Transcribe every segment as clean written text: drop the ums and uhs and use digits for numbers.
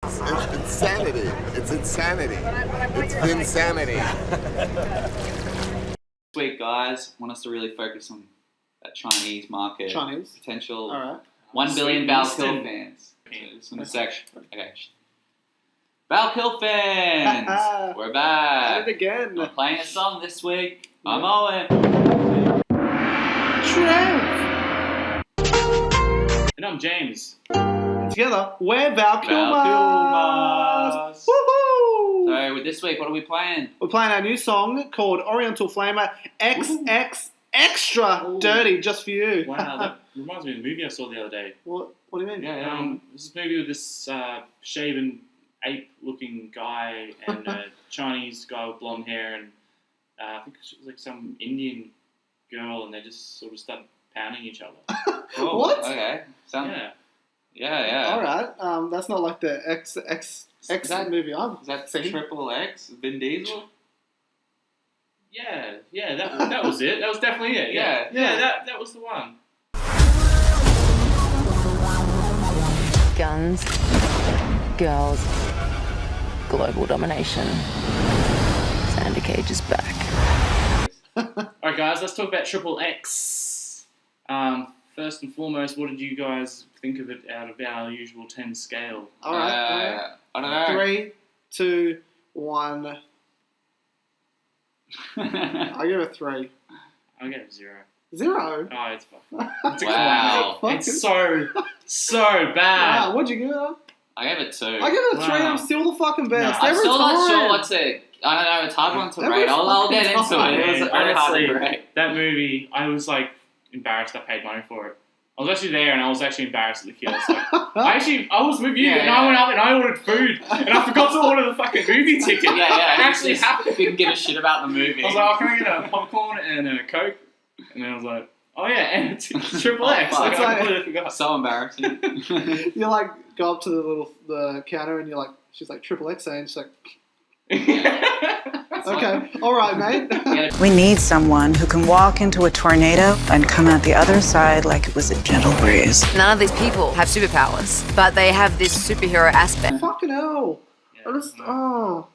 It's insanity. It's insanity. It's insanity. This week, guys, want us to really focus on that Chinese market. Chinese. Potential. All right. 1 billion Valkyrie fans. It's in the section. Okay. Valkyrie fans! We're back. At it again. I'm playing a song this week. I'm Owen. Trev. And I'm James. Together, we're Valkyrie. Valkyrie. Woohoo! So this week, what are we playing? We're playing our new song called Oriental Flamer XX Extra Ooh. Dirty, just for you. Wow, that reminds me of a movie I saw the other day. What do you mean? Yeah. This movie with this shaven ape-looking guy and a Chinese guy with blonde hair, and I think it was like some Indian girl, and they just sort of start pounding each other. Cool. What? Okay. Yeah. Yeah. All right. That's not like the XXX movie I've Is that seen. XXX? Vin Diesel? Yeah, that was it. That was definitely it. Yeah. That was the one. Guns, girls, global domination. Xander Cage is back. Alright guys, let's talk about XXX. First and foremost, what did you guys think of it out of our usual 10 scale? All right. I don't know. 3, 2, 1. I give it 3. I gave it 0. 0. Oh, it's fucking. It's a Wow. calamity. It's so bad. Wow, what'd you give it? I gave it 2. I give it a 3. Wow. I'm still the fucking best. No, I'm Every still not time. sure what's it. I don't know. It's a hard one to Every rate. I'll get fucking into time. it. It was Man, very hard to honestly, rate. that movie, I was like embarrassed I paid money for it. I was actually there and I was actually embarrassed at the kiosk. Like, I was with you and I went up and I ordered food and I forgot to order the fucking movie ticket. Yeah. It actually Just happened. didn't give a shit about the movie. I was like, oh, can I get a popcorn and a Coke? And then I was like, oh yeah, and it's triple X. fuck. Like, It's I like- completely forgot. So embarrassing. You like go up to the counter and you're like, she's like XXX, and she's like, okay, all right, mate. We need someone who can walk into a tornado and come out the other side like it was a gentle breeze. None of these people have superpowers, but they have this superhero aspect. Fucking hell. Yeah, I just, I know.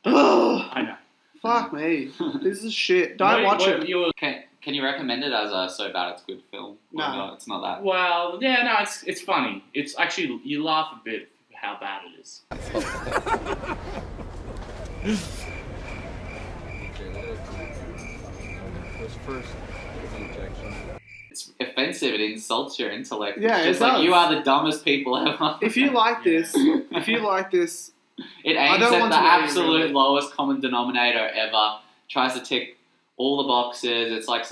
oh, I know. fuck me. This is shit. Don't watch it. Can you recommend it as a so bad it's good film? Or No. It's not that. Well, yeah, no, it's funny. It's actually, you laugh a bit how bad it is. It's offensive. It insults your intellect. Yeah, it's it just like does. you are the dumbest people ever. If you like this, It I aims don't at want the to know you, absolute really. lowest common denominator ever. Tries to tick all the boxes. It's like it's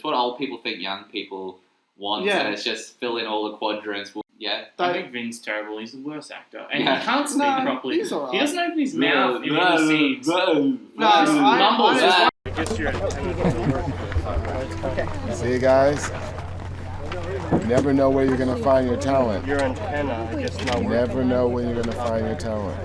what old people think young people want. Yeah. And it's just fill in all the quadrants. Yeah. I think Vin's terrible. He's the worst actor. And Yeah. he can't speak No, properly. he's alright. He doesn't open his mouth in the scenes. Mumbles. See you guys. You never know where you're gonna find your talent. Your antenna, I just know You where. never know when you're gonna find your talent.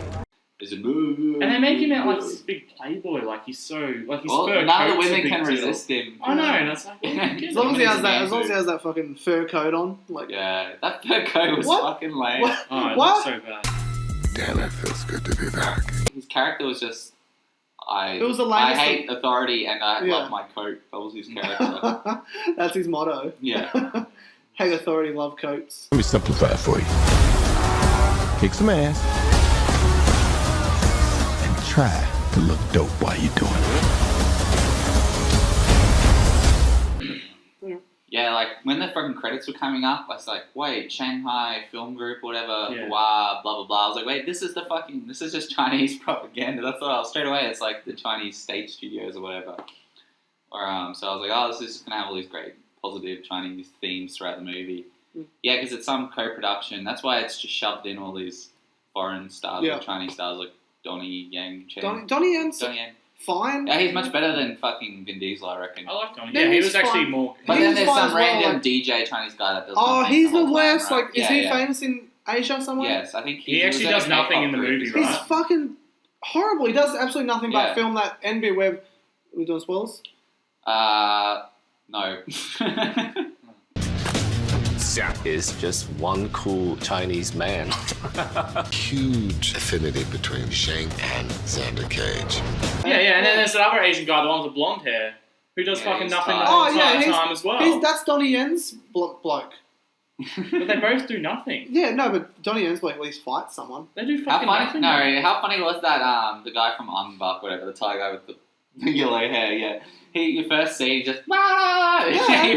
There's a move. And they make him out like this big playboy, like he's so, like his Well, fur none of the coat's a women big can deal. resist him. I know, and it's like, as long as he has that, Amazing. fucking fur coat on, like, Yeah, that fur coat was What? fucking lame. What? Oh, it What? looks so bad. Damn, it feels good to be back. His character was just. It was the I lamest hate authority and I Yeah. love my coat. That was his character. That's his motto. Yeah. Hate authority, love coats. Let me simplify it for you. Kick some ass and try to look dope while you're doing it. Yeah, like when the fucking credits were coming up, I was like, wait, Shanghai Film Group, whatever, Yeah. blah, blah, blah. I was like, wait, this is just Chinese propaganda. That's what I was, straight away, it's like the Chinese state studios or whatever. So I was like, oh, this is just going to have all these great positive Chinese themes throughout the movie. Yeah, because it's some co-production. That's why it's just shoved in all these foreign stars, Yeah. like Chinese stars, like Donnie Yen. Donnie Yen's Donnie Yen. fine. Yeah, he's much better than fucking Vin Diesel, I reckon. I like Donnie. No, Yeah, he he's was actually fine. more. But He's then there's fine some as well, random like- DJ Chinese guy that does Oh, nothing he's the whole time, worst. right? Like, is he famous in Asia somewhere? Yes, I think He actually was in a does nothing K-pop in the group. movie, He's right? fucking horrible. He does absolutely nothing Yeah. but film that NBA web. Are we doing spoilers? No. is just one cool Chinese man. Huge affinity between Shane and Xander Cage. Yeah, and then there's another Asian guy, the one with the blonde hair, who does fucking nothing the Oh, whole yeah, entire time as well. That's Donnie Yen's bloke. But they both do nothing. Yeah, no, but Donnie Yen's bloke at least fights someone. They do How fucking funny? nothing. No, how funny was that? The guy from Unbuck, whatever, the Thai guy with the yellow hair. Yeah, you first see he just he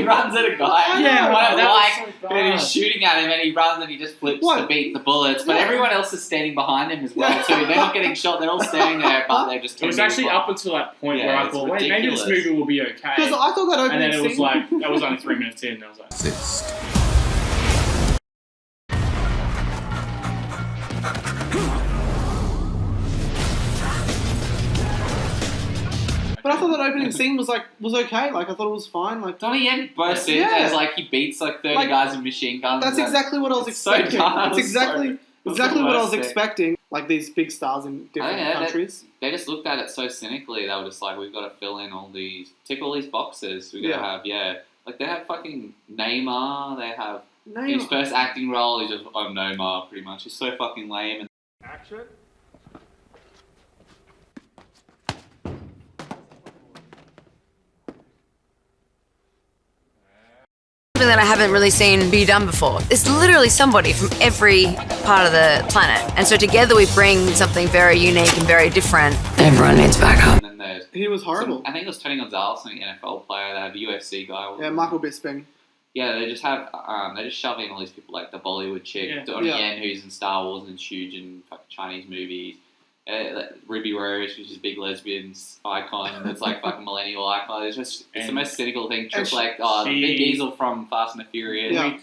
runs at a guy. Yeah, right, that was so and bad. he's shooting at him, and he runs and he just flips What? to beat the bullets. But Yeah. everyone else is standing behind him as well too. They're not getting shot. They're all standing there, but they're just. It was actually up until that point Yeah, where I it's thought, wait, maybe ridiculous. this movie will be okay. Because I thought that And opening then it was scene... like, that was only 3 minutes in, and I was like, But I thought that opening scene was okay. Like I thought it was fine. Like Donnie Yen bursts in Yeah. as like he beats like 30 Like, guys with machine guns. that's and exactly what I was It's so expecting. dumb. That's It's exactly so- exactly what I was thing. expecting. Like these big stars in different yeah, countries. They just looked at it so cynically. They were just like, we've got to fill in tick all these boxes. We got to have, like they have fucking Neymar. They have his first acting role. He's just, I'm Neymar, pretty much. He's so fucking lame. And Action. Something that I haven't really seen be done before. It's literally somebody from every part of the planet. And so together we bring something very unique and very different. Everyone needs backup. then there's He was horrible. I think it was Tony Gonzalez, an NFL player. They have a UFC guy. Yeah, Michael Bisping. Yeah, they just have they just shove in all these people like the Bollywood chick, Yeah. Donnie Yeah. Yen, who's in Star Wars and huge in fucking Chinese movies. Like Ruby Rose, which is a big lesbian icon. That's like fucking millennial icon. It's the And- most cynical thing. and Vin she- Diesel from Fast and the Furious. Yeah.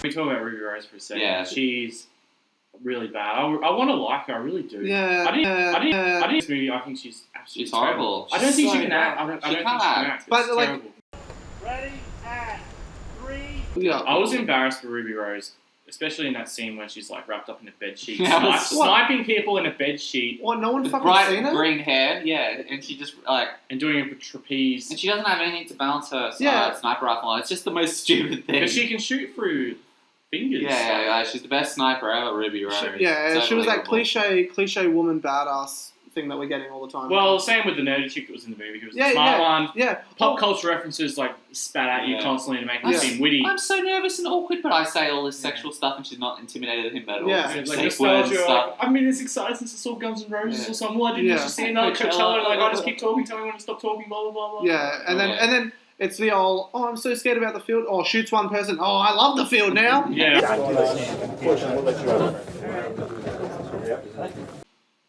We talk about Ruby Rose for a second. Yeah. She's really bad. I want to like her. I really do. Yeah. I didn't. This movie. I think she's absolutely She's horrible. terrible. I don't think she so can act. I don't She think she can't can act. act. But, It's like- terrible. Yeah. I was embarrassed for Ruby Rose, especially in that scene when she's like wrapped up in a bed sheet, Yeah, it was- sniping people in a bed sheet, What? No one With fucking bright seen her. green hair, yeah, and she just like, and doing a trapeze. and she doesn't have anything to balance her Yeah. sniper rifle on. It's just the most stupid thing. But she can shoot through fingers. yeah, she's the best sniper ever, Ruby Rose. Yeah, It's she was that unbelievable. cliche woman badass thing that we're getting all the time. Well, same with the nerdy chick that was in the movie. Who was yeah, the smart yeah, one. yeah. Pop culture references like spat at you Yeah. constantly to make Yeah. it seem witty. I'm so nervous and awkward, but I say all this sexual stuff, and she's not intimidated him at all. Yeah. Just Like safe words and nostalgia, stuff. like, I've been as excited since I saw Guns N' Roses Yeah. or something. Well, I didn't Yeah. just see another Coachella. Coachella. Like, I just keep talking, tell me when to stop talking, blah, blah, blah, blah. Yeah, and then Yeah. and then it's the old, oh, I'm so scared about the field. Oh, shoots one person. Oh, I love the field now. Yeah.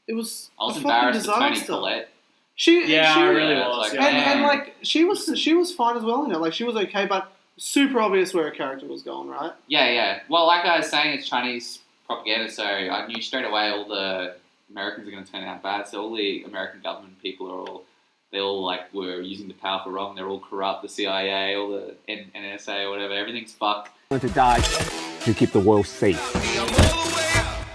It was I was a fucking embarrassed for Tony disaster. Collette. She, I really Yeah, was. like, yeah. and like she was fine as well. You know, like she was okay, but super obvious where her character was going. Right? Yeah. Well, like I was saying, it's Chinese propaganda, so I knew straight away all the Americans are going to turn out bad. So all the American government people they all like were using the power for wrong. They're all corrupt. The CIA, all the NSA, or whatever. Everything's fucked. To die to keep the world safe.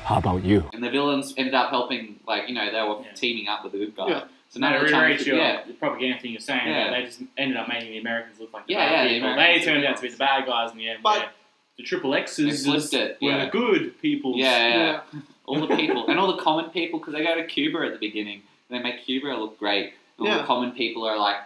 How about you? And the villains ended up helping. Like they were Yeah. teaming up with the good guy. Yeah. So No, now to they're trying reiterate to your propaganda thing you're saying, Yeah. they just ended up making the Americans look like the Yeah, bad the people. They Americans turned are out to be the bad guys in the end. But- where the triple They X's flipped it. were Yeah. the good people. Yeah. All the people and all the common people, because they go to Cuba at the beginning. And they make Cuba look great. And all Yeah. the common people are like,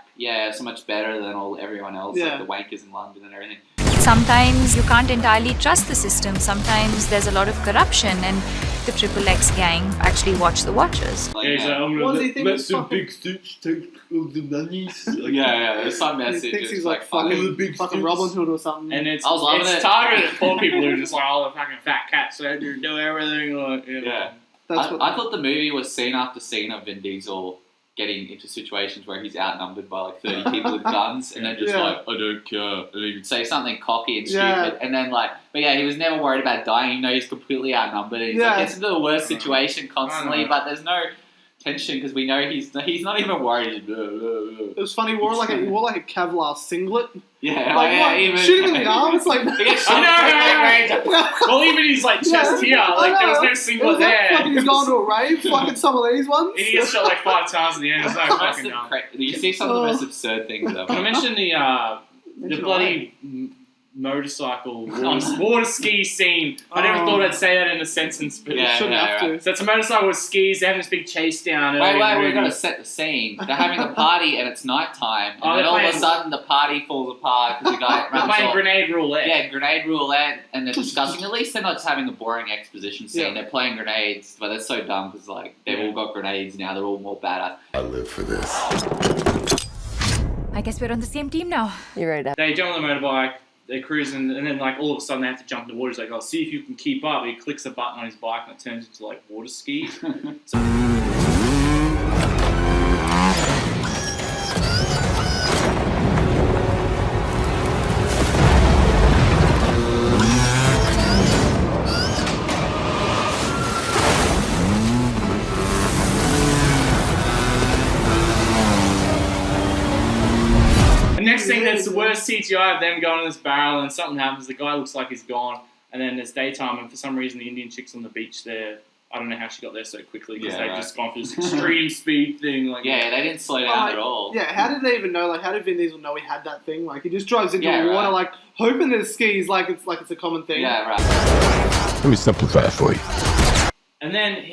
so much better than everyone else, Yeah. like the wankers in London and everything. Sometimes you can't entirely trust the system. Sometimes there's a lot of corruption, and the XXX gang actually watch the watchers. Like, Yeah, he's like, yeah. I'm What gonna does he think let he's some fucking- big suits take all the monies. yeah, there's some He message. thinks It's he's like fucking. fucking Robin Hood or something. And it's I was loving it. targeted at poor people who are just like, oh, the fucking fat cats, they do everything. Like, Yeah. That's what. I thought the movie was scene after scene of Vin Diesel getting into situations where he's outnumbered by like 30 people with guns, and then just Yeah. like, I don't care, and he would say something cocky and stupid, Yeah. and then like, but yeah, he was never worried about dying, even though he's completely outnumbered, and he's Yeah. like gets into the worst situation constantly, I know. but there's no tension because we know he's not even worried. It was funny. He wore like a Kevlar singlet. Yeah, Like, yeah, what? even Shoot him in the arms, like. He gets shot I know. at range. Well, even his like chest here, like there was no singlet there. Fucking, he's gone to a rave, fucking some of these ones. He gets shot like 5 times in the end. There's no That's fucking gun. you see some of the most absurd things ever. I mentioned the bloody motorcycle water ski scene. I never thought I'd say that in a sentence, but Yeah, you shouldn't yeah, have right. to. So it's a motorcycle with skis. They're having this big chase down. Wait, early in the we've got movie. to set the scene. They're having a party and it's nighttime, and Oh, then they're all of a playing- sudden the party falls apart because the guy They're runs playing off. grenade roulette. Yeah, grenade roulette, and they're discussing. At least they're not just having a boring exposition scene. Yeah. They're playing grenades, but they're so dumb because like they've all got grenades now. They're all more badass. I live for this. I guess we're on the same team now. You're right. They jump on the motorbike. They're cruising, and then like all of a sudden they have to jump in the water. He's like, "Oh, see if you can keep up." He clicks a button on his bike, and it turns into like water skis. Next thing, that's the worst CGI of them going in this barrel, and something happens. The guy looks like he's gone, and then it's daytime, and for some reason, the Indian chick's on the beach there. I don't know how she got there so quickly because Yeah, they've right. just gone for this extreme speed thing. Like, Yeah, they didn't slow down at all. Yeah, how did they even know? Like, how did Vin Diesel know he had that thing? Like, he just drives into Yeah, the water, right. like hoping there's skis, like it's a common thing. Yeah, right. Let me simplify it for you. and then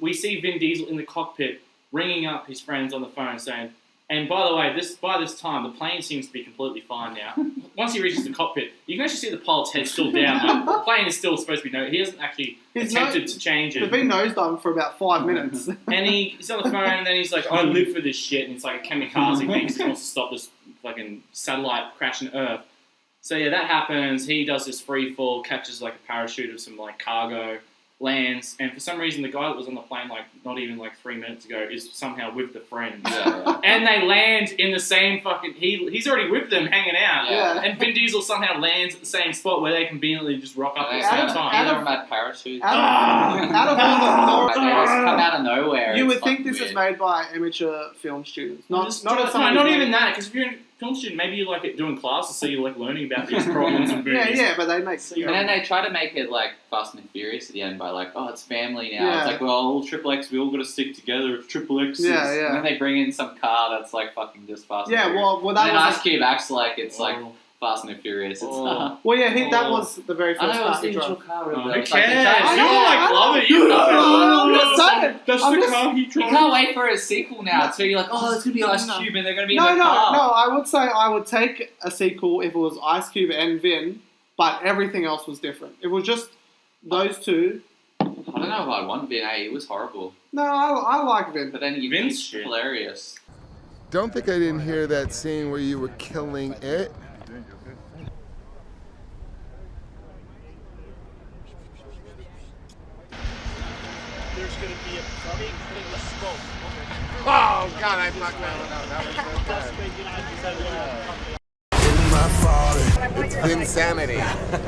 we see Vin Diesel in the cockpit ringing up his friends on the phone saying, and by the way, by this time, the plane seems to be completely fine now. Once he reaches the cockpit, you can actually see the pilot's head still down. Like, the plane is still supposed to be he hasn't actually attempted to change They've it. been nosediving for about 5 minutes. And he's on the phone, and then he's like, I live for this shit. And it's like a kamikaze thing because he wants to stop this fucking satellite crashing Earth. So yeah, that happens. He does this free fall, catches like a parachute of some like cargo, lands, and for some reason the guy that was on the plane like not even like 3 minutes ago is somehow with the friends. Yeah. And they land in the same fucking... He's already with them, hanging out. Yeah. And Vin Diesel somehow lands at the same spot where they conveniently just rock up at the same time. Neither of them had parachutes. Out of all the They just come out of nowhere. you It's would think fucking this is weird. made by amateur film students, not Just not try- as someone not who's even made- that, because if you're a film student, maybe you like it doing classes, so you're like learning about these problems and movies. Yeah, but they make. And then they try to make it like Fast and Furious at the end by like, oh, it's family now. Yeah. It's like, well, all XXX, we all got to stick together. It's XXX. Yeah, yeah. And then they bring in some car that's like fucking just Fast and Yeah, Furious. well, And that then was. Ice Cube acts like it's like Oh. Fast and Furious. It's Oh. not. Well, yeah, that Oh. was the very I first know, it's car the he drove. initial car. Oh, really. who It's like the cares? giant- You like love it. You love it. I'm not saying. That's I'm the just- car he You drove. can't wait for a sequel now. So you're like, oh, it's gonna be Ice No. Cube, and they're gonna be No, in no, the car. no. I would say I would take a sequel if it was Ice Cube and Vin, but everything else was different. It was just those two. I don't know if I'd want Vin. It was horrible. No, I like Vin. But then you Vin's Vin's shit. hilarious. Don't think I didn't hear that scene where you were killing it. There's going to be a big thing of smoke. Oh God, I blocked that one out. That was so bad. It's insanity.